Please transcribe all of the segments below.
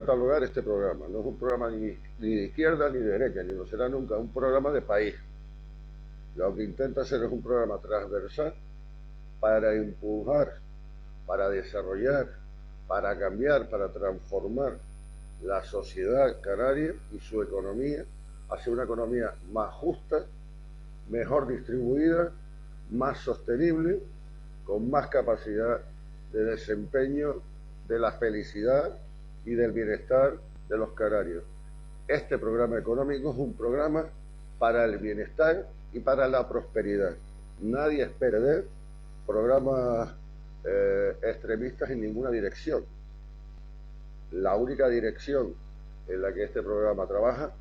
catalogar este programa. No es un programa ni de izquierda ni de derecha, ni lo será nunca, es un programa de país. Lo que intenta hacer es un programa transversal para empujar, para desarrollar, para cambiar, para transformar la sociedad canaria y su economía hacia una economía más justa, mejor distribuida, más sostenible, con más capacidad de desempeño de la felicidad y del bienestar de los canarios. Este programa económico es un programa para el bienestar y para la prosperidad. Nadie espera de programas extremistas en ninguna dirección. La única dirección en la que este programa trabaja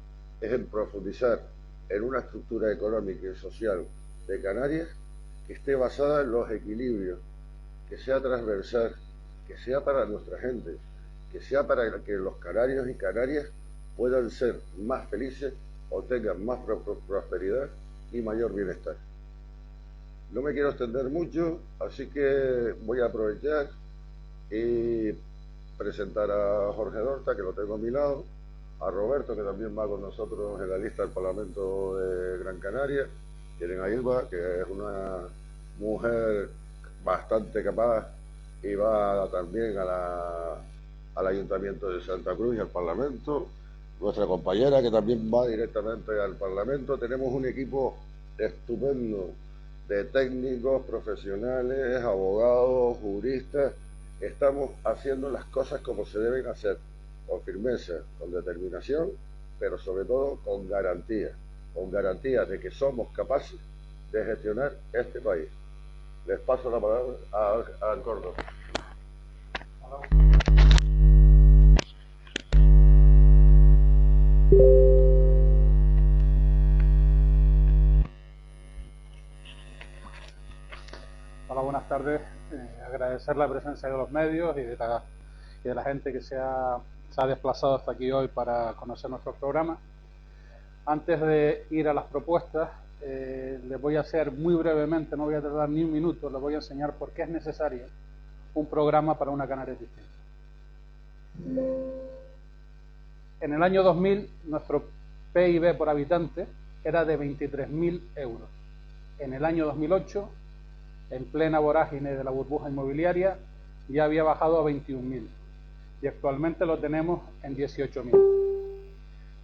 es en profundizar en una estructura económica y social de Canarias que esté basada en los equilibrios, que sea transversal, que sea para nuestra gente, que sea para que los canarios y canarias puedan ser más felices o tengan más prosperidad y mayor bienestar. No me quiero extender mucho, así que voy a aprovechar y presentar a Jorge Dorta, que lo tengo a mi lado, a Roberto, que también va con nosotros en la lista del Parlamento de Gran Canaria, tienen a Ilva, que es una mujer bastante capaz y va también al Ayuntamiento de Santa Cruz y al Parlamento, nuestra compañera que también va directamente al Parlamento. Tenemos un equipo estupendo de técnicos, profesionales, abogados, juristas. Estamos haciendo las cosas como se deben hacer, con firmeza, con determinación, pero sobre todo con garantías de que somos capaces de gestionar este país. Les paso la palabra a Córdoba. Hola, buenas tardes. Agradecer la presencia de los medios y de la gente que se ha desplazado hasta aquí hoy para conocer nuestro programa. Antes de ir a las propuestas, les voy a hacer muy brevemente, no voy a tardar ni un minuto, les voy a enseñar por qué es necesario un programa para una Canarias distinta. En el año 2000, nuestro PIB por habitante era de 23.000 euros. En el año 2008, en plena vorágine de la burbuja inmobiliaria, ya había bajado a 21.000 y actualmente lo tenemos en 18.000.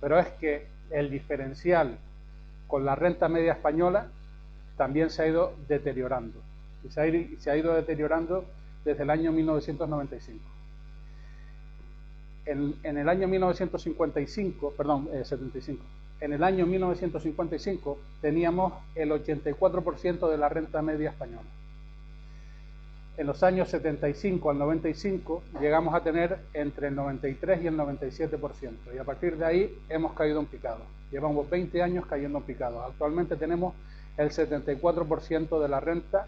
Pero es que el diferencial con la renta media española también se ha ido deteriorando y se ha ido deteriorando desde el año 1995. En el año 75, en el año 1955 teníamos el 84% de la renta media española. En los años 75 al 95 llegamos a tener entre el 93 y el 97%, y a partir de ahí hemos caído en picado. Llevamos 20 años cayendo en picado. Actualmente tenemos el 74% de la renta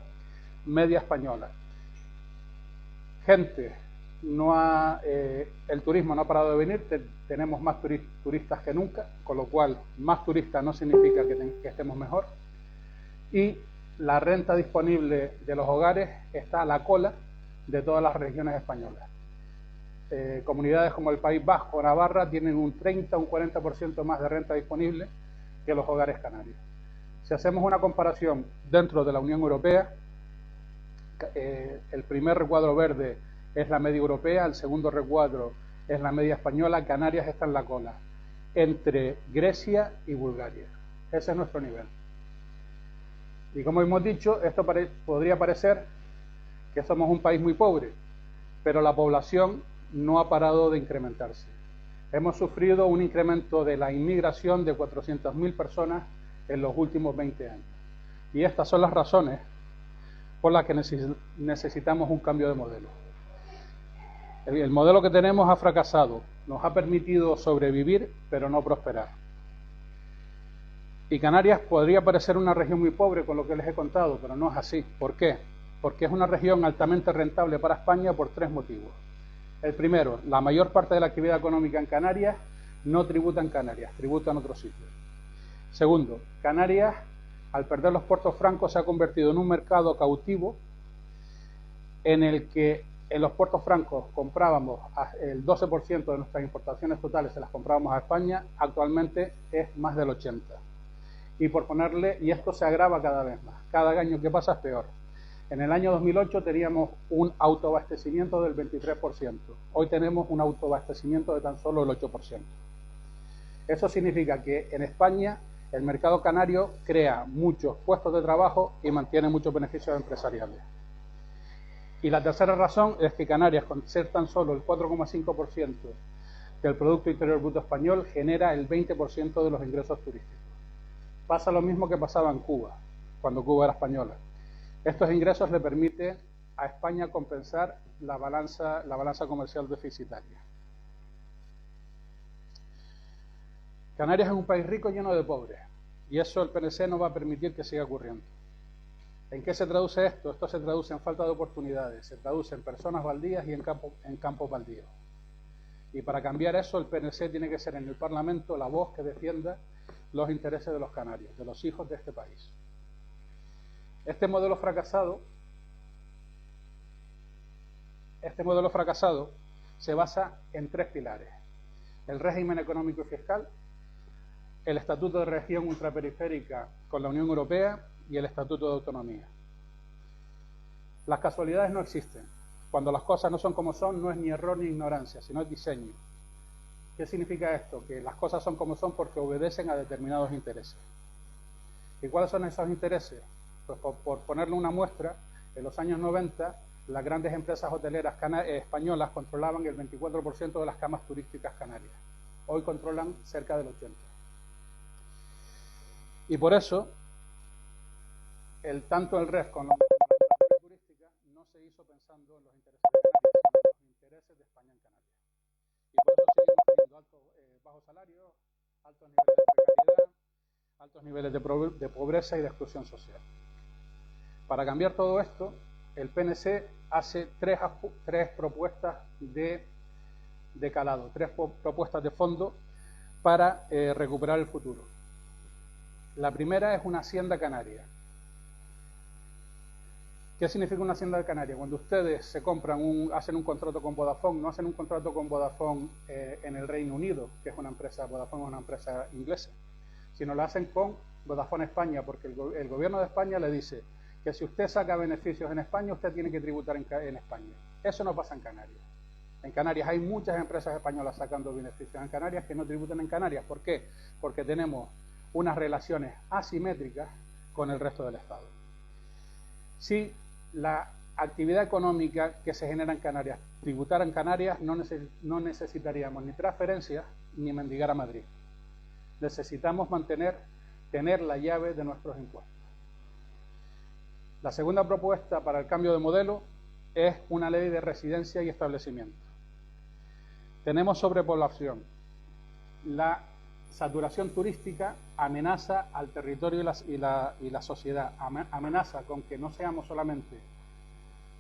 media española. Gente, el turismo no ha parado de venir, tenemos más turistas que nunca, con lo cual más turistas no significa que estemos mejor, y la renta disponible de los hogares está a la cola de todas las regiones españolas. Comunidades como el País Vasco o Navarra tienen un 30 o un 40% más de renta disponible que los hogares canarios. Si hacemos una comparación dentro de la Unión Europea, el primer recuadro verde es la media europea, el segundo recuadro es la media española, Canarias está en la cola, entre Grecia y Bulgaria. Ese es nuestro nivel. Y como hemos dicho, esto podría parecer que somos un país muy pobre, pero la población no ha parado de incrementarse. Hemos sufrido un incremento de la inmigración de 400.000 personas en los últimos 20 años. Y estas son las razones por las que necesitamos un cambio de modelo. El modelo que tenemos ha fracasado, nos ha permitido sobrevivir, pero no prosperar. Y Canarias podría parecer una región muy pobre con lo que les he contado, pero no es así. ¿Por qué? Porque es una región altamente rentable para España por tres motivos. El primero, la mayor parte de la actividad económica en Canarias no tributa en Canarias, tributa en otros sitios. Segundo, Canarias, al perder los puertos francos, se ha convertido en un mercado cautivo en el que en los puertos francos comprábamos el 12% de nuestras importaciones totales, se las comprábamos a España, actualmente es más del 80%. Y esto se agrava cada vez más, cada año que pasa es peor. En el año 2008 teníamos un autoabastecimiento del 23%, hoy tenemos un autoabastecimiento de tan solo el 8%. Eso significa que en España el mercado canario crea muchos puestos de trabajo y mantiene muchos beneficios empresariales. Y la tercera razón es que Canarias, con ser tan solo el 4,5% del Producto Interior Bruto español, genera el 20% de los ingresos turísticos. Pasa lo mismo que pasaba en Cuba, cuando Cuba era española. Estos ingresos le permiten a España compensar la balanza comercial deficitaria. Canarias es un país rico lleno de pobres, y eso el PNC no va a permitir que siga ocurriendo. ¿En qué se traduce esto? Esto se traduce en falta de oportunidades, se traduce en personas baldías y en campos baldíos. Y para cambiar eso, el PNC tiene que ser en el Parlamento la voz que defienda los intereses de los canarios, de los hijos de este país. Este modelo fracasado se basa en 3 pilares: el régimen económico y fiscal, el Estatuto de Región Ultraperiférica con la Unión Europea y el Estatuto de Autonomía. Las casualidades no existen. Cuando las cosas no son como son, no es ni error ni ignorancia, sino es diseño. ¿Qué significa esto? Que las cosas son como son porque obedecen a determinados intereses. ¿Y cuáles son esos intereses? Pues por ponerle una muestra, en los años 90, las grandes empresas hoteleras españolas controlaban el 24% de las camas turísticas canarias. Hoy controlan cerca del 80%. Y por eso, tanto el REF como la política turística no se hizo pensando en los intereses de Canarias, sino en los intereses de España en Canarias. Y por eso seguimos teniendo bajos salarios, altos niveles de precariedad, altos niveles de pobreza y de exclusión social. Para cambiar todo esto, el PNC hace tres propuestas de calado, 3 propuestas de fondo para recuperar el futuro. La primera es una hacienda canaria. ¿Qué significa una hacienda canaria? Cuando ustedes se compran hacen un contrato con Vodafone, no hacen un contrato con Vodafone en el Reino Unido, que es una empresa, Vodafone es una empresa inglesa, sino lo hacen con Vodafone España, porque el gobierno de España le dice que si usted saca beneficios en España, usted tiene que tributar en España. Eso no pasa en Canarias. En Canarias hay muchas empresas españolas sacando beneficios en Canarias que no tributan en Canarias. ¿Por qué? Porque tenemos unas relaciones asimétricas con el resto del Estado. Si la actividad económica que se genera en Canarias tributara en Canarias, no necesitaríamos ni transferencias ni mendigar a Madrid. Necesitamos tener la llave de nuestros impuestos. La segunda propuesta para el cambio de modelo es una ley de residencia y establecimiento. Tenemos sobrepoblación. La saturación turística amenaza al territorio y la sociedad. Amenaza con que no seamos solamente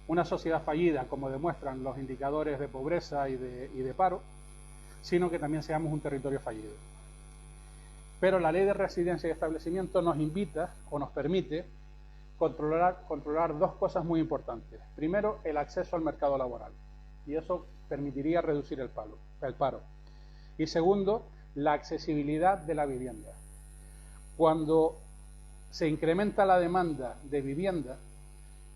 una sociedad fallida, como demuestran los indicadores de pobreza y de paro, sino que también seamos un territorio fallido. Pero la ley de residencia y establecimiento nos invita o nos permite controlar 2 cosas muy importantes. Primero, el acceso al mercado laboral, y eso permitiría reducir el paro. Y segundo, la accesibilidad de la vivienda. Cuando se incrementa la demanda de vivienda,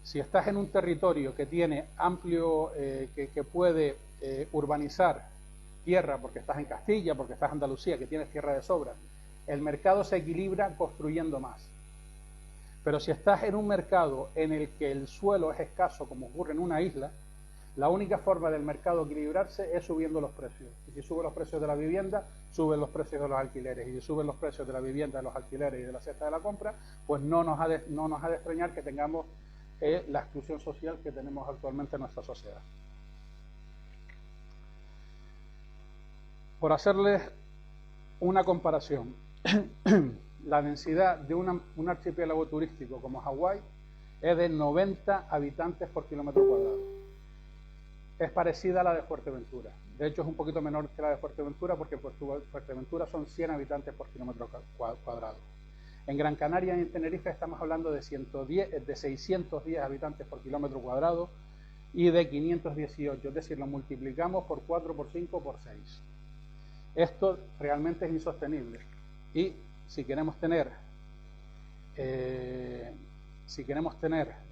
si estás en un territorio que tiene amplio, que puede urbanizar tierra, porque estás en Castilla, porque estás en Andalucía, que tienes tierra de sobra, el mercado se equilibra construyendo más. Pero si estás en un mercado en el que el suelo es escaso, como ocurre en una isla, la única forma del mercado equilibrarse es subiendo los precios. Y si suben los precios de la vivienda, suben los precios de los alquileres. Y si suben los precios de la vivienda, de los alquileres y de la cesta de la compra, pues no nos ha de extrañar que tengamos la exclusión social que tenemos actualmente en nuestra sociedad. Por hacerles una comparación, la densidad de un archipiélago turístico como Hawái es de 90 habitantes por kilómetro cuadrado. Es parecida a la de Fuerteventura. De hecho, es un poquito menor que la de Fuerteventura, porque Fuerteventura son 100 habitantes por kilómetro cuadrado. En Gran Canaria y en Tenerife estamos hablando de 610 habitantes por kilómetro cuadrado, y de 518, es decir, lo multiplicamos por 4, por 5, por 6. Esto realmente es insostenible y si queremos tener,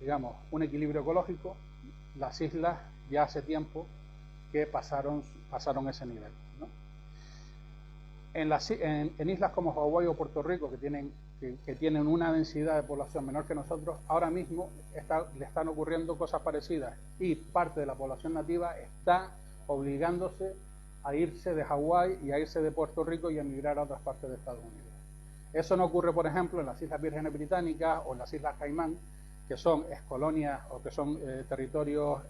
digamos, un equilibrio ecológico, las islas ya hace tiempo que pasaron ese nivel, ¿no? En islas como Hawái o Puerto Rico, que tienen una densidad de población menor que nosotros, ahora mismo le están ocurriendo cosas parecidas y parte de la población nativa está obligándose a irse de Hawái y a irse de Puerto Rico y a emigrar a otras partes de Estados Unidos. Eso no ocurre, por ejemplo, en las Islas Vírgenes Británicas o en las Islas Caimán, que son excolonias o que son territorios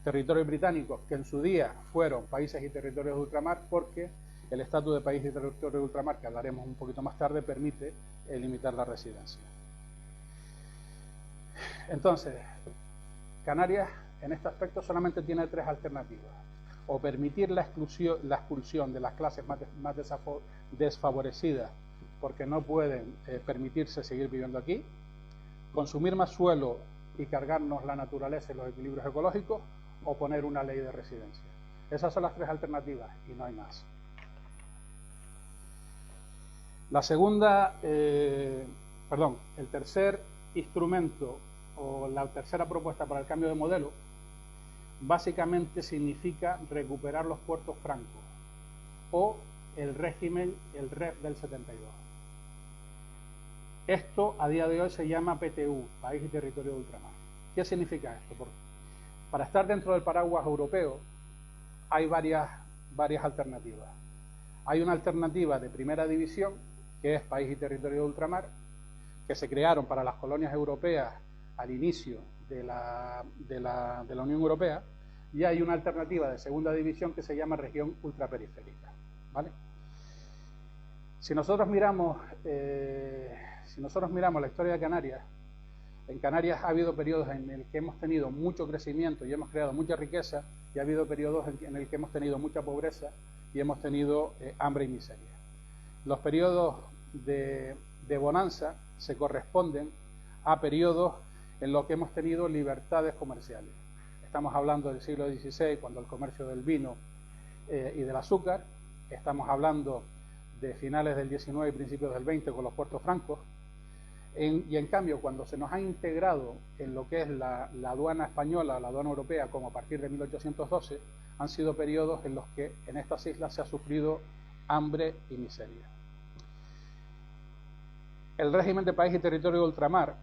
británicos que en su día fueron países y territorios de ultramar, porque el estatus de país y territorio de ultramar, que hablaremos un poquito más tarde, permite limitar la residencia. Entonces, Canarias en este aspecto solamente tiene 3 alternativas: o permitir la expulsión de las clases más desfavorecidas porque no pueden permitirse seguir viviendo aquí, consumir más suelo y cargarnos la naturaleza y los equilibrios ecológicos, o poner una ley de residencia. Esas son las 3 alternativas y no hay más. El tercer instrumento o la tercera propuesta para el cambio de modelo básicamente significa recuperar los puertos francos o el régimen, el REF del 72. Esto a día de hoy se llama PTU, País y Territorio de Ultramar. ¿Qué significa esto? Porque para estar dentro del paraguas europeo hay varias alternativas. Hay una alternativa de primera división, que es País y Territorio de Ultramar, que se crearon para las colonias europeas al inicio de la Unión Europea, y hay una alternativa de segunda división que se llama región ultraperiférica, ¿vale? Si nosotros miramos la historia de Canarias, en Canarias ha habido periodos en el que hemos tenido mucho crecimiento y hemos creado mucha riqueza, y ha habido periodos en el que hemos tenido mucha pobreza y hemos tenido hambre y miseria. Los periodos de bonanza se corresponden a periodos en los que hemos tenido libertades comerciales. Estamos hablando del siglo XVI, cuando el comercio del vino y del azúcar. Estamos hablando de finales del XIX y principios del XX con los puertos francos. Y en cambio, cuando se nos ha integrado en lo que es la aduana española, la aduana europea, como a partir de 1812, han sido periodos en los que en estas islas se ha sufrido hambre y miseria. El régimen de país y territorio de ultramar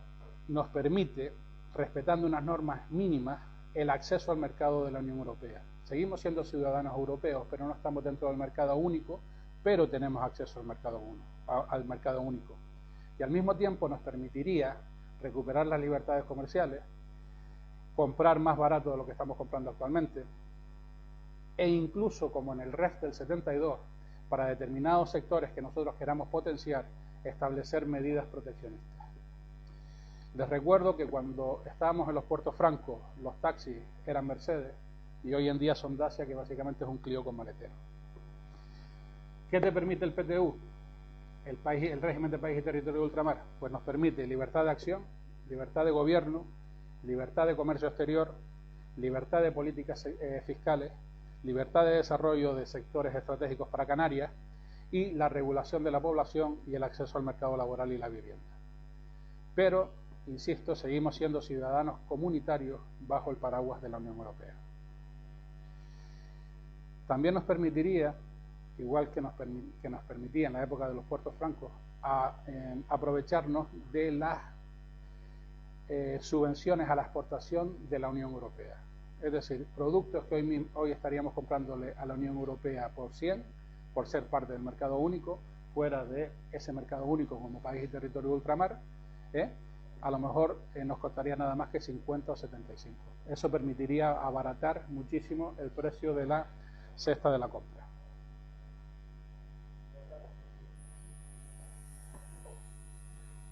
nos permite, respetando unas normas mínimas, el acceso al mercado de la Unión Europea. Seguimos siendo ciudadanos europeos, pero no estamos dentro del mercado único, pero tenemos acceso al mercado único. Y al mismo tiempo nos permitiría recuperar las libertades comerciales, comprar más barato de lo que estamos comprando actualmente, e incluso, como en el REF del 72, para determinados sectores que nosotros queramos potenciar, establecer medidas proteccionistas. Les recuerdo que cuando estábamos en los puertos francos, los taxis eran Mercedes y hoy en día son Dacia, que básicamente es un Clio con maletero. ¿Qué te permite el PTU? El régimen de país y territorio de ultramar, pues nos permite libertad de acción, libertad de gobierno, libertad de comercio exterior, libertad de políticas fiscales, libertad de desarrollo de sectores estratégicos para Canarias y la regulación de la población y el acceso al mercado laboral y la vivienda. Pero, insisto, seguimos siendo ciudadanos comunitarios bajo el paraguas de la Unión Europea. También nos permitiría, igual que nos permitía en la época de los puertos francos, aprovecharnos de las subvenciones a la exportación de la Unión Europea. Es decir, productos que hoy estaríamos comprándole a la Unión Europea por 100, por ser parte del mercado único, fuera de ese mercado único como país y territorio de ultramar, a lo mejor nos costaría nada más que 50 o 75. Eso permitiría abaratar muchísimo el precio de la cesta de la compra.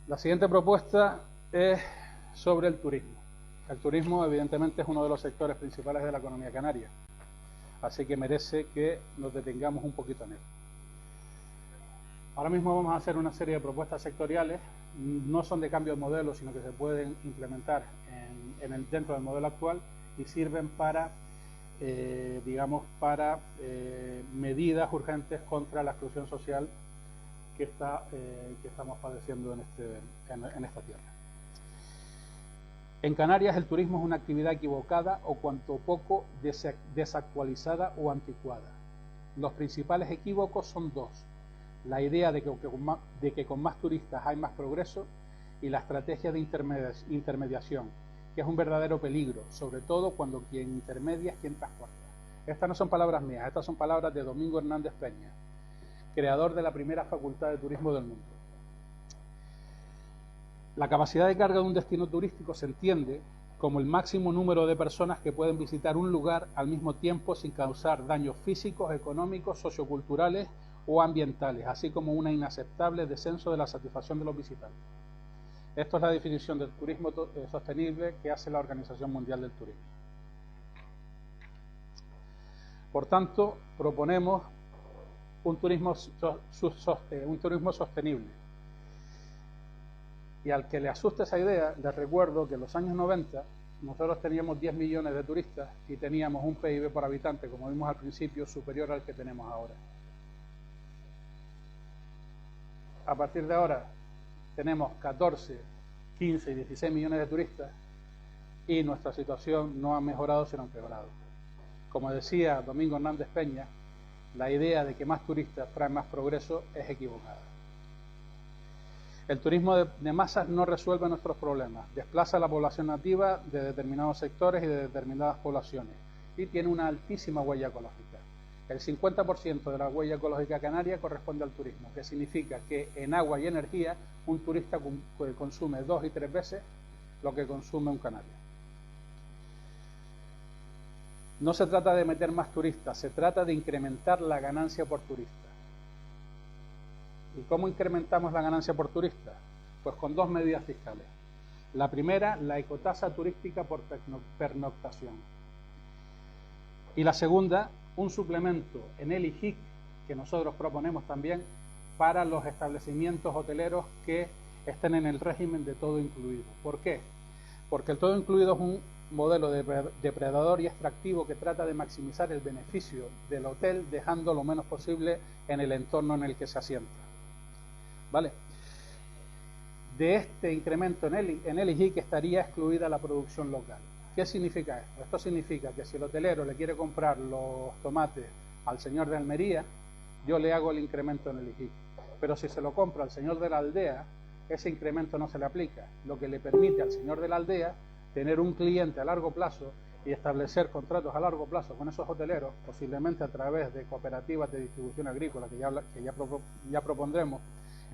La siguiente propuesta es sobre el turismo. El turismo, evidentemente, es uno de los sectores principales de la economía canaria, así que merece que nos detengamos un poquito en él. Ahora mismo vamos a hacer una serie de propuestas sectoriales, no son de cambio de modelo, sino que se pueden implementar dentro del modelo actual y sirven para, medidas urgentes contra la exclusión social que estamos padeciendo en esta tierra. En Canarias el turismo es una actividad equivocada o cuanto poco desactualizada o anticuada. Los principales equívocos son dos: la idea de que con más turistas hay más progreso y la estrategia de intermediación, que es un verdadero peligro, sobre todo cuando quien intermedia es quien transporta. Estas no son palabras mías, estas son palabras de Domingo Hernández Peña, creador de la primera facultad de turismo del mundo. La capacidad de carga de un destino turístico se entiende como el máximo número de personas que pueden visitar un lugar al mismo tiempo sin causar daños físicos, económicos, socioculturales o ambientales, así como un inaceptable descenso de la satisfacción de los visitantes. Esto es la definición del turismo sostenible que hace la Organización Mundial del Turismo. Por tanto, proponemos un turismo sostenible. Y al que le asuste esa idea, les recuerdo que en los años 90 nosotros teníamos 10 millones de turistas y teníamos un PIB por habitante, como vimos al principio, superior al que tenemos ahora. A partir de ahora tenemos 14, 15 y 16 millones de turistas y nuestra situación no ha mejorado sino empeorado. Como decía Domingo Hernández Peña, la idea de que más turistas trae más progreso es equivocada. El turismo de masas no resuelve nuestros problemas, desplaza a la población nativa de determinados sectores y de determinadas poblaciones y tiene una altísima huella ecológica. El 50% de la huella ecológica canaria corresponde al turismo, que significa que en agua y energía un turista consume 2 y 3 veces lo que consume un canario. No se trata de meter más turistas, se trata de incrementar la ganancia por turista. ¿Y cómo incrementamos la ganancia por turista? Pues con dos medidas fiscales. La primera, la ecotasa turística por pernoctación. Y la segunda, un suplemento en el IGIC, que nosotros proponemos también para los establecimientos hoteleros que estén en el régimen de todo incluido. ¿Por qué? Porque el todo incluido es un modelo depredador y extractivo que trata de maximizar el beneficio del hotel, dejando lo menos posible en el entorno en el que se asienta. ¿Vale? De este incremento en el IGIC estaría excluida la producción local. ¿Qué significa esto? Esto significa que si el hotelero le quiere comprar los tomates al señor de Almería, yo le hago el incremento en el IGIC. Pero si se lo compra al señor de la aldea, ese incremento no se le aplica, lo que le permite al señor de la aldea tener un cliente a largo plazo y establecer contratos a largo plazo con esos hoteleros, posiblemente a través de cooperativas de distribución agrícola que ya propondremos,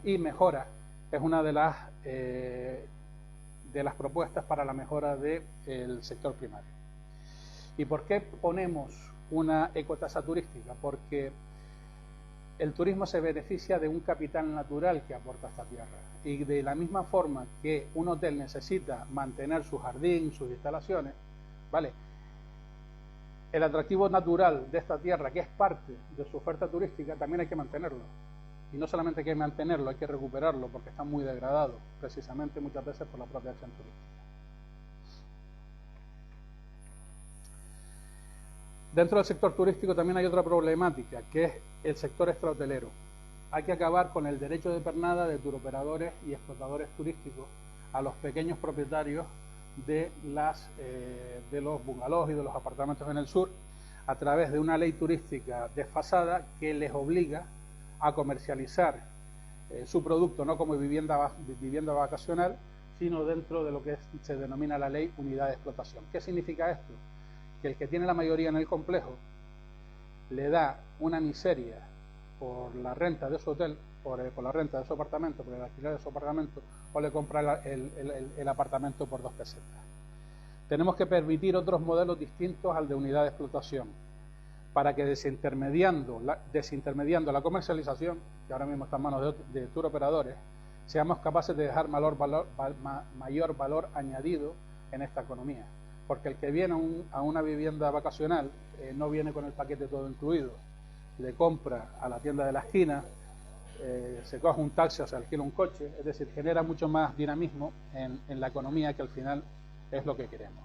y mejora. Es una de las propuestas para la mejora del sector primario. ¿Y por qué ponemos una ecotasa turística? Porque el turismo se beneficia de un capital natural que aporta esta tierra. Y de la misma forma que un hotel necesita mantener su jardín, sus instalaciones, ¿vale? El atractivo natural de esta tierra, que es parte de su oferta turística, también hay que mantenerlo. Y no solamente hay que mantenerlo, hay que recuperarlo porque está muy degradado, precisamente muchas veces por la propia acción turística. Dentro del sector turístico también hay otra problemática, que es el sector extrahotelero. Hay que acabar con el derecho de pernada de turoperadores y explotadores turísticos a los pequeños propietarios de los bungalows y de los apartamentos en el sur, a través de una ley turística desfasada que les obliga a comercializar su producto no como vivienda vacacional, sino dentro de lo que se denomina la ley unidad de explotación. ¿Qué significa esto? Que el que tiene la mayoría en el complejo le da una miseria por la renta de su hotel, por la renta de su apartamento, por el alquiler de su apartamento, o le compra el apartamento por 2 pesetas. Tenemos que permitir otros modelos distintos al de unidad de explotación, para que desintermediando la comercialización, que ahora mismo está en manos de turoperadores, seamos capaces de dejar mayor valor añadido en esta economía. Porque el que viene a una vivienda vacacional no viene con el paquete todo incluido. Le compra a la tienda de la esquina se coge un taxi o se alquila un coche, es decir, genera mucho más dinamismo en la economía, que al final es lo que queremos.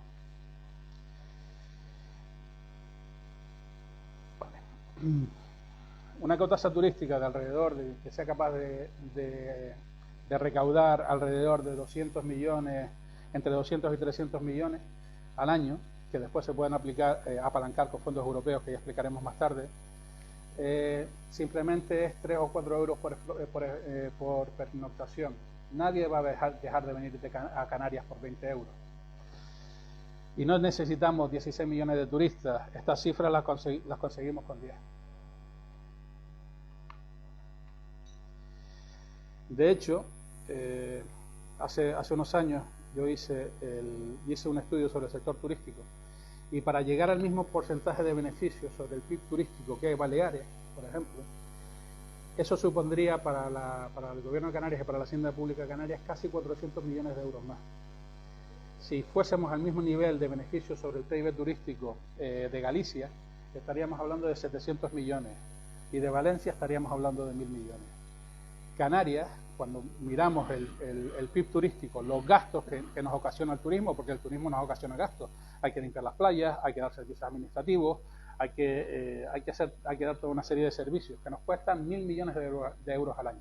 Vale. Una cotasa turística de alrededor, que sea capaz de recaudar alrededor de 200 millones, entre 200 y 300 millones al año, que después se pueden apalancar con fondos europeos, que ya explicaremos más tarde, simplemente es 3 o 4 euros por pernoctación. Nadie va a dejar de venir a Canarias por 20 euros. Y no necesitamos 16 millones de turistas, estas cifras las conseguimos con 10. De hecho, hace unos años yo hice un estudio sobre el sector turístico, y para llegar al mismo porcentaje de beneficios sobre el PIB turístico que Baleares, por ejemplo, eso supondría para el Gobierno de Canarias y para la Hacienda Pública de Canarias casi 400 millones de euros más. Si fuésemos al mismo nivel de beneficios sobre el PIB turístico de Galicia, estaríamos hablando de 700 millones, y de Valencia estaríamos hablando de 1.000 millones. Canarias, cuando miramos el PIB turístico, los gastos que nos ocasiona el turismo, porque el turismo nos ocasiona gastos, hay que limpiar las playas, hay que dar servicios administrativos, hay que dar toda una serie de servicios que nos cuestan 1.000 millones de euros al año.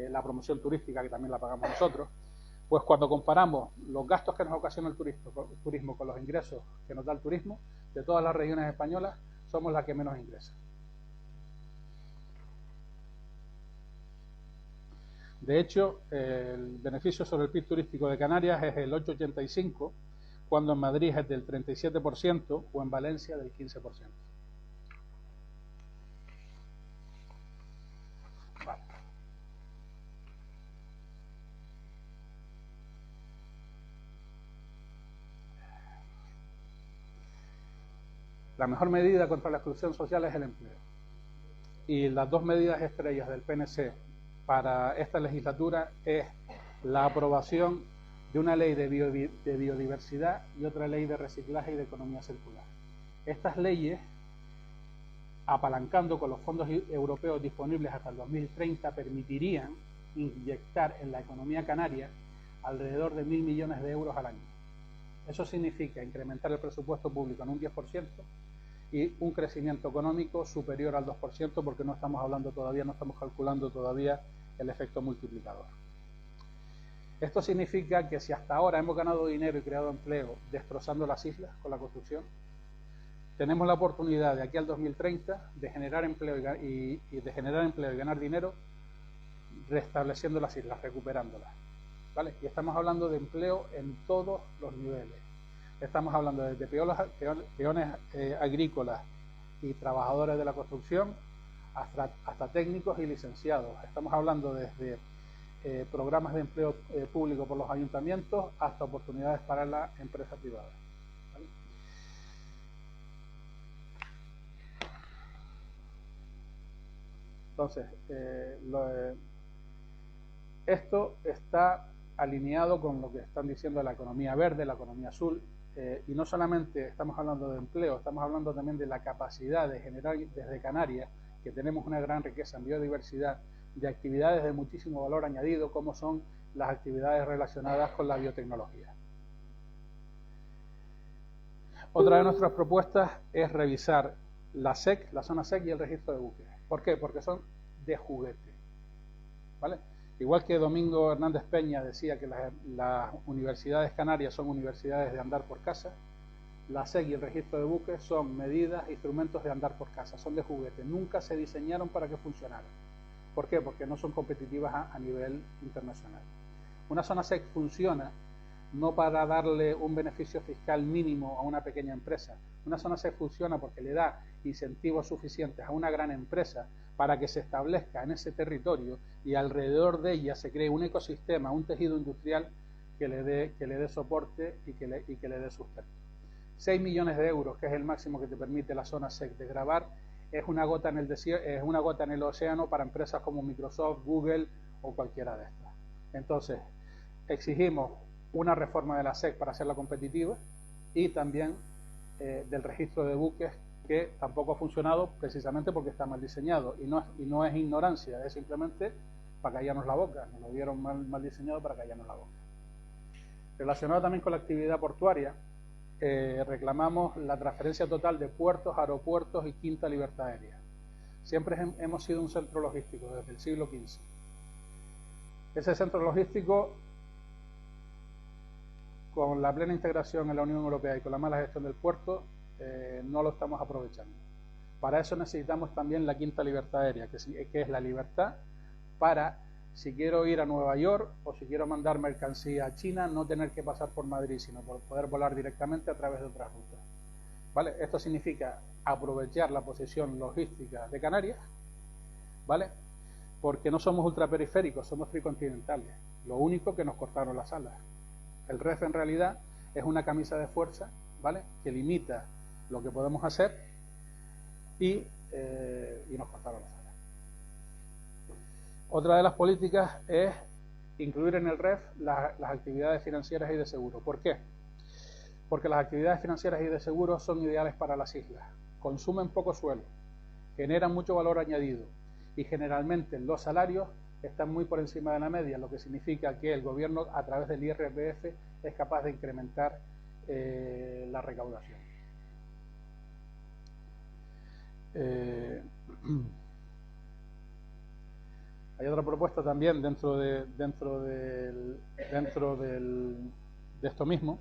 La promoción turística, que también la pagamos nosotros, pues cuando comparamos los gastos que nos ocasiona el turismo con los ingresos que nos da el turismo, de todas las regiones españolas, somos las que menos ingresa. De hecho, el beneficio sobre el PIB turístico de Canarias es el 8,85%, cuando en Madrid es del 37% o en Valencia del 15%. Vale. La mejor medida contra la exclusión social es el empleo. Y las dos medidas estrellas del PNC para esta legislatura es la aprobación de una ley de biodiversidad y otra ley de reciclaje y de economía circular. Estas leyes, apalancando con los fondos europeos disponibles hasta el 2030, permitirían inyectar en la economía canaria alrededor de 1.000 millones de euros al año. Eso significa incrementar el presupuesto público en un 10% y un crecimiento económico superior al 2%, porque no estamos calculando todavía el efecto multiplicador. Esto significa que si hasta ahora hemos ganado dinero y creado empleo destrozando las islas con la construcción, tenemos la oportunidad de aquí al 2030 de generar empleo y ganar dinero restableciendo las islas, recuperándolas, ¿vale? Y estamos hablando de empleo en todos los niveles. Estamos hablando desde peones agrícolas y trabajadores de la construcción hasta técnicos y licenciados. Estamos hablando desde programas de empleo público por los ayuntamientos hasta oportunidades para la empresa privada, ¿vale? Entonces, esto está alineado con lo que están diciendo la economía verde, la economía azul, y no solamente estamos hablando de empleo, estamos hablando también de la capacidad de generar desde Canarias, que tenemos una gran riqueza en biodiversidad, de actividades de muchísimo valor añadido, como son las actividades relacionadas con la biotecnología. Otra de nuestras propuestas es revisar la SEC, la zona SEC y el registro de buques. ¿Por qué? Porque son de juguete, ¿vale? Igual que Domingo Hernández Peña decía que las universidades canarias son universidades de andar por casa, la SEC y el registro de buques son medidas, instrumentos de andar por casa, son de juguete, nunca se diseñaron para que funcionaran. ¿Por qué? Porque no son competitivas a nivel internacional. Una zona SEC funciona no para darle un beneficio fiscal mínimo a una pequeña empresa. Una zona SEC funciona porque le da incentivos suficientes a una gran empresa para que se establezca en ese territorio y alrededor de ella se cree un ecosistema, un tejido industrial que le dé soporte y que le dé sustento. 6 millones de euros, que es el máximo que te permite la zona SEC de grabar, es una gota en el desierto, es una gota en el océano para empresas como Microsoft, Google o cualquiera de estas. Entonces, exigimos una reforma de la SEC para hacerla competitiva y también del registro de buques que tampoco ha funcionado precisamente porque está mal diseñado, y no es ignorancia, es simplemente para callarnos la boca, nos lo dieron mal diseñado para callarnos la boca. Relacionado también con la actividad portuaria, reclamamos la transferencia total de puertos, aeropuertos y quinta libertad aérea. Siempre hemos sido un centro logístico desde el siglo XV. Ese centro logístico, con la plena integración en la Unión Europea y con la mala gestión del puerto, no lo estamos aprovechando. Para eso necesitamos también la quinta libertad aérea, que es la libertad para, si quiero ir a Nueva York o si quiero mandar mercancía a China, no tener que pasar por Madrid, sino por poder volar directamente a través de otras rutas. ¿Vale? Esto significa aprovechar la posición logística de Canarias, ¿vale? Porque no somos ultraperiféricos, somos tricontinentales. Lo único que nos cortaron las alas. El REF en realidad es una camisa de fuerza, ¿vale?, que limita lo que podemos hacer y nos cortaron las alas. Otra de las políticas es incluir en el REF las actividades financieras y de seguro. ¿Por qué? Porque las actividades financieras y de seguro son ideales para las islas. Consumen poco suelo, generan mucho valor añadido y generalmente los salarios están muy por encima de la media, lo que significa que el gobierno, a través del IRPF, es capaz de incrementar la recaudación. Hay otra propuesta también dentro de esto mismo,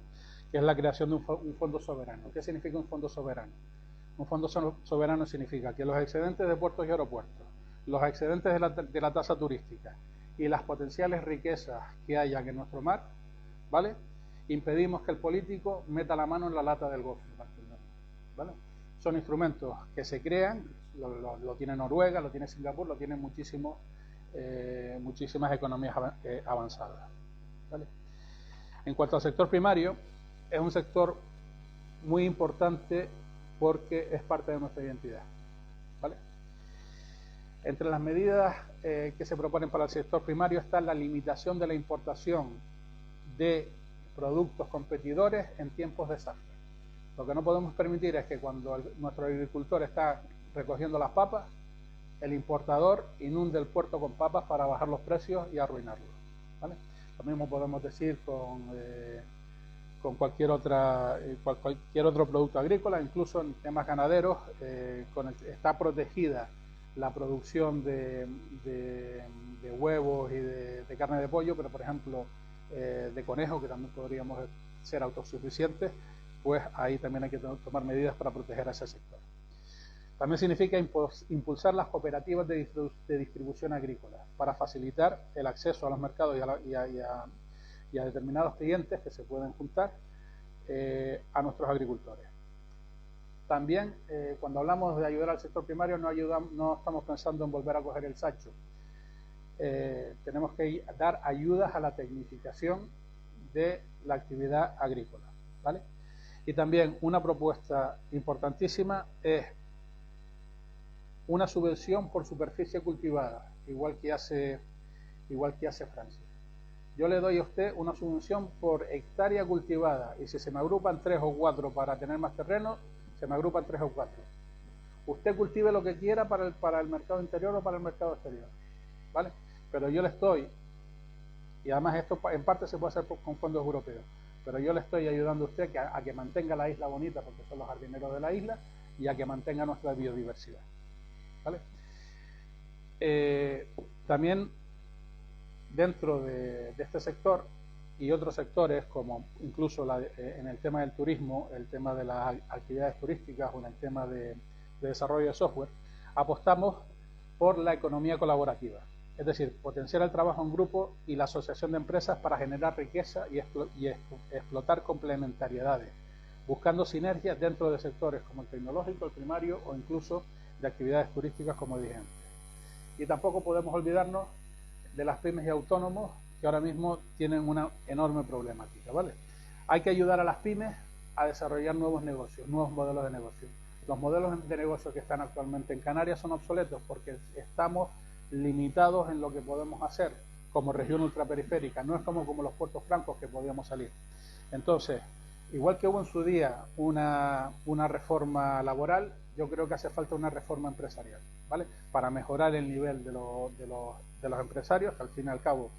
que es la creación de un fondo soberano. ¿Qué significa un fondo soberano? Un fondo soberano significa que los excedentes de puertos y aeropuertos, los excedentes de la tasa turística y las potenciales riquezas que hayan en nuestro mar, ¿vale?, impedimos que el político meta la mano en la lata del golfo, ¿vale? Son instrumentos que se crean, lo tiene Noruega, lo tiene Singapur, lo tienen muchísimas economías avanzadas, ¿vale? En cuanto al sector primario, es un sector muy importante porque es parte de nuestra identidad, ¿vale? Entre las medidas que se proponen para el sector primario está la limitación de la importación de productos competidores en tiempos de desastre. Lo que no podemos permitir es que cuando nuestro agricultor está recogiendo las papas, el importador inunde el puerto con papas para bajar los precios y arruinarlo, ¿vale? Lo mismo podemos decir con cualquier otro producto agrícola, incluso en temas ganaderos. Está protegida la producción de huevos y de carne de pollo, pero por ejemplo de conejo, que también podríamos ser autosuficientes, pues ahí también hay que tomar medidas para proteger a ese sector. También significa impulsar las cooperativas de distribución agrícola para facilitar el acceso a los mercados y a determinados clientes que se pueden juntar a nuestros agricultores. También, cuando hablamos de ayudar al sector primario, no estamos pensando en volver a coger el sacho. Tenemos que dar ayudas a la tecnificación de la actividad agrícola, ¿vale? Y también una propuesta importantísima es una subvención por superficie cultivada, igual que hace Francia. Yo le doy a usted una subvención por hectárea cultivada, y si se me agrupan 3 o 4 para tener más terreno, se me agrupan 3 o 4. Usted cultive lo que quiera para el mercado interior o para el mercado exterior, ¿vale? Pero yo le estoy, y además esto en parte se puede hacer con fondos europeos, pero yo le estoy ayudando a usted a que mantenga la isla bonita, porque son los jardineros de la isla, y a que mantenga nuestra biodiversidad, ¿vale? También dentro de este sector y otros sectores, como incluso en el tema del turismo, el tema de las actividades turísticas o en el tema de desarrollo de software, apostamos por la economía colaborativa, es decir, potenciar el trabajo en grupo y la asociación de empresas para generar riqueza y explotar complementariedades, buscando sinergias dentro de sectores como el tecnológico, el primario o incluso de actividades turísticas, como dije antes. Y tampoco podemos olvidarnos de las pymes y autónomos, que ahora mismo tienen una enorme problemática, ¿vale? Hay que ayudar a las pymes a desarrollar nuevos negocios, nuevos modelos de negocio. Los modelos de negocio que están actualmente en Canarias son obsoletos porque estamos limitados en lo que podemos hacer como región ultraperiférica. No es como los puertos francos que podíamos salir. Entonces, igual que hubo en su día una reforma laboral, yo creo que hace falta una reforma empresarial, ¿vale? Para mejorar el nivel de los empresarios, que al fin y al cabo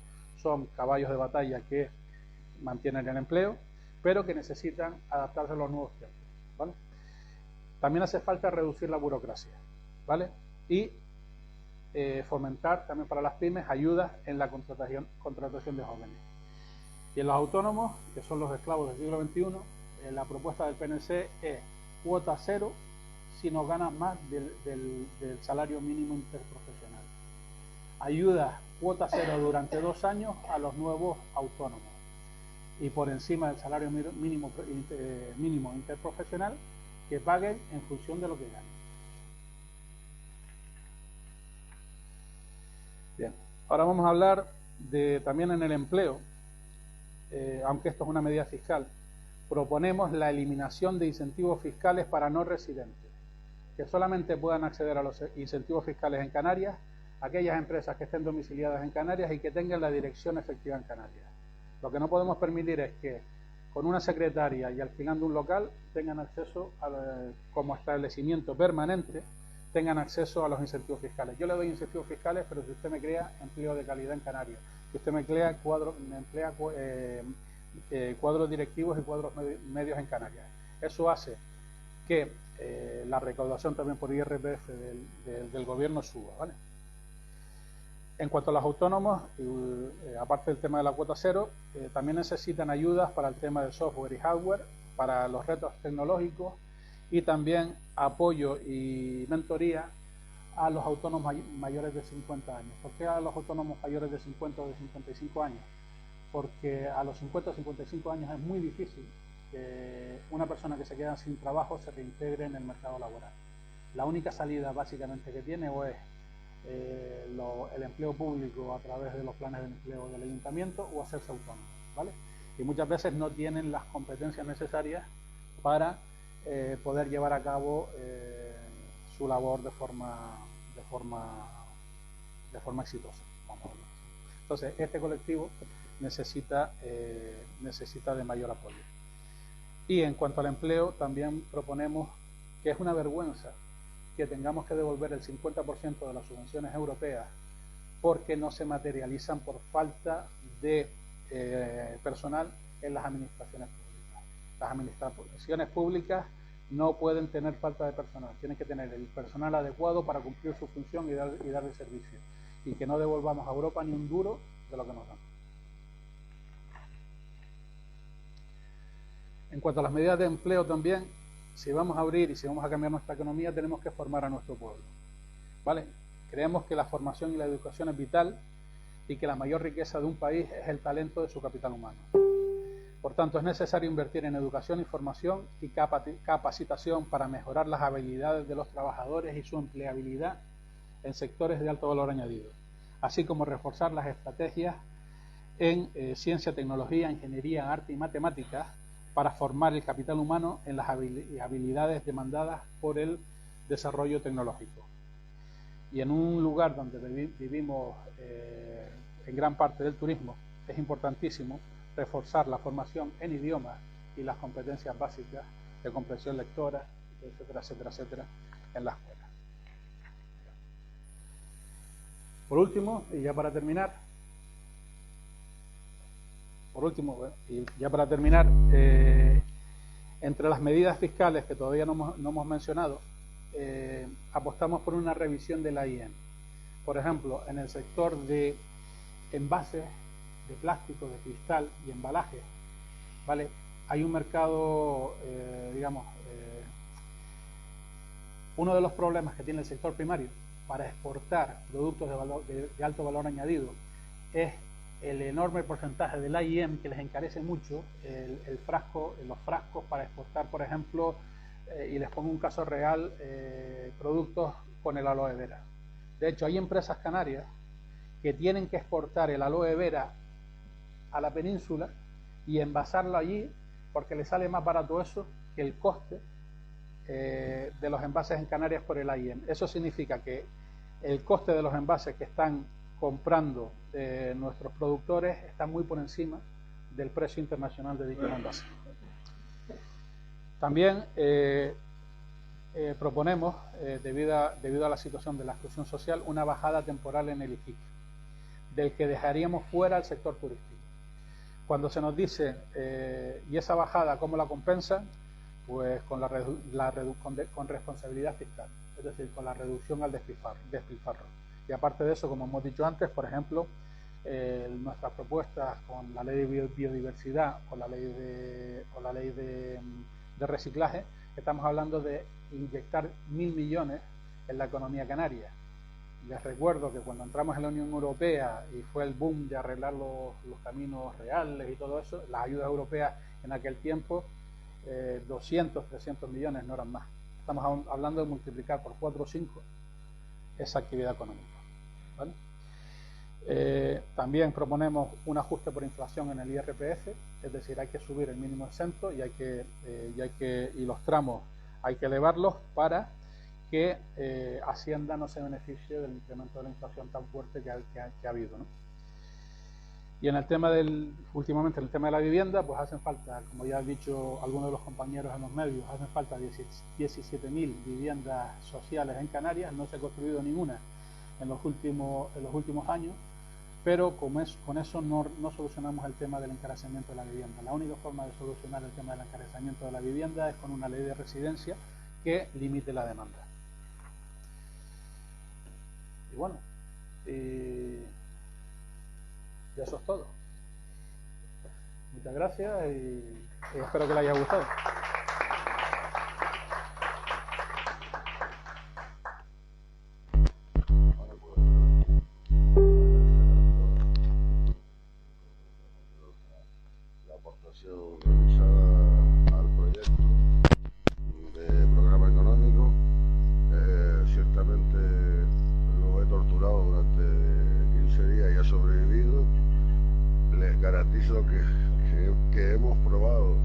son caballos de batalla que mantienen el empleo, pero que necesitan adaptarse a los nuevos tiempos, ¿vale? También hace falta reducir la burocracia, ¿vale? Y fomentar también para las pymes ayudas en la contratación de jóvenes. Y en los autónomos, que son los esclavos del siglo XXI, la propuesta del PNC es cuota cero si no ganas más del salario mínimo interprofesional. Ayuda cuota cero durante 2 años a los nuevos autónomos. Y por encima del salario mínimo interprofesional, que paguen en función de lo que ganen. Bien, ahora vamos a hablar también en el empleo, aunque esto es una medida fiscal, proponemos la eliminación de incentivos fiscales para no residentes, que solamente puedan acceder a los incentivos fiscales en Canarias aquellas empresas que estén domiciliadas en Canarias y que tengan la dirección efectiva en Canarias. Lo que no podemos permitir es que con una secretaria y alquilando un local tengan acceso como establecimiento permanente, tengan acceso a los incentivos fiscales. Yo le doy incentivos fiscales, pero si usted me crea empleo de calidad en Canarias, si usted me emplea cuadros directivos y cuadros medios en Canarias, eso hace que la recaudación también por IRPF del gobierno suba, ¿vale? En cuanto a los autónomos, aparte del tema de la cuota cero, también necesitan ayudas para el tema de software y hardware, para los retos tecnológicos y también apoyo y mentoría a los autónomos mayores de 50 años. ¿Por qué a los autónomos mayores de 50 o de 55 años? Porque a los 50 o 55 años es muy difícil que una persona que se queda sin trabajo se reintegre en el mercado laboral. La única salida básicamente que tiene o es el empleo público a través de los planes de empleo del ayuntamiento o hacerse autónomo, ¿vale? Y muchas veces no tienen las competencias necesarias para poder llevar a cabo su labor de forma exitosa, vamos a verlo. Entonces este colectivo necesita de mayor apoyo. Y en cuanto al empleo, también proponemos que es una vergüenza que tengamos que devolver el 50% de las subvenciones europeas porque no se materializan por falta de personal en las administraciones públicas. Las administraciones públicas no pueden tener falta de personal, tienen que tener el personal adecuado para cumplir su función y dar el servicio, y que no devolvamos a Europa ni un duro de lo que nos dan. En cuanto a las medidas de empleo también, si vamos a abrir y si vamos a cambiar nuestra economía, tenemos que formar a nuestro pueblo, ¿vale? Creemos que la formación y la educación es vital y que la mayor riqueza de un país es el talento de su capital humano. Por tanto, es necesario invertir en educación y formación y capacitación para mejorar las habilidades de los trabajadores y su empleabilidad en sectores de alto valor añadido, así como reforzar las estrategias en ciencia, tecnología, ingeniería, arte y matemáticas para formar el capital humano en las habilidades demandadas por el desarrollo tecnológico. Y en un lugar donde vivimos en gran parte del turismo, es importantísimo reforzar la formación en idiomas y las competencias básicas de comprensión lectora, etcétera, etcétera, etcétera, en la escuela. Por último, y ya para terminar, entre las medidas fiscales que todavía no hemos mencionado, apostamos por una revisión de la IEM. Por ejemplo, en el sector de envases de plástico, de cristal y embalaje, ¿vale? Hay un mercado, uno de los problemas que tiene el sector primario para exportar productos de alto valor añadido es el enorme porcentaje del IEM que les encarece mucho los frascos para exportar, por ejemplo, y les pongo un caso real, productos con el aloe vera. De hecho, hay empresas canarias que tienen que exportar el aloe vera a la península y envasarlo allí porque les sale más barato eso que el coste de los envases en Canarias por el IEM. Eso significa que el coste de los envases que están comprando nuestros productores está muy por encima del precio internacional de dicho envase. También proponemos, debido a la situación de la exclusión social, una bajada temporal en el IFIC, del que dejaríamos fuera el sector turístico. Cuando se nos dice, ¿y esa bajada cómo la compensa? Pues con con responsabilidad fiscal, es decir, con la reducción al despilfarro. Y aparte de eso, como hemos dicho antes, por ejemplo, nuestras propuestas con la ley de biodiversidad o la ley de reciclaje, estamos hablando de inyectar 1.000 millones en la economía canaria. Les recuerdo que cuando entramos en la Unión Europea y fue el boom de arreglar los caminos reales y todo eso, las ayudas europeas en aquel tiempo, 200, 300 millones, no eran más. Estamos hablando de multiplicar por 4 o 5 esa actividad económica, ¿vale? También proponemos un ajuste por inflación en el IRPF, es decir, hay que subir el mínimo exento y los tramos hay que elevarlos para que Hacienda no se beneficie del incremento de la inflación tan fuerte que ha habido, ¿no? Y últimamente en el tema de la vivienda, pues hacen falta, como ya han dicho algunos de los compañeros en los medios, hacen falta 17.000 viviendas sociales en Canarias. No se ha construido ninguna en los últimos años, pero con eso no solucionamos el tema del encarecimiento de la vivienda. La única forma de solucionar el tema del encarecimiento de la vivienda es con una ley de residencia que limite la demanda. Y bueno, y eso es todo. Muchas gracias y espero que les haya gustado. La aportación realizada al proyecto de programa económico. Ciertamente lo he torturado durante 15 días y ha sobrevivido. Les garantizo que hemos probado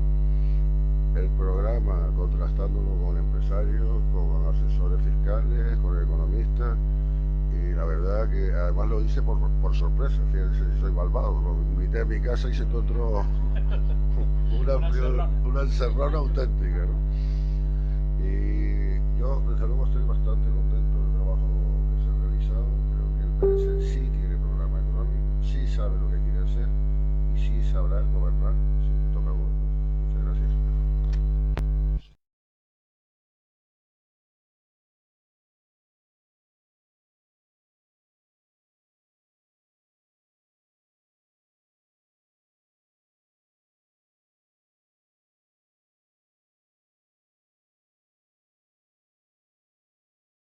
el programa contrastándolo con empresarios, con asesores fiscales, con economistas, y la verdad que además lo hice por sorpresa. Fíjense, soy malvado, lo invité a mi casa y se encontró una encerrona auténtica, ¿no? Y yo desde luego estoy bastante contento del trabajo que se ha realizado. Creo que el PNC sí tiene programa económico, sí sabe lo que quiere hacer y sí sabrá gobernar sin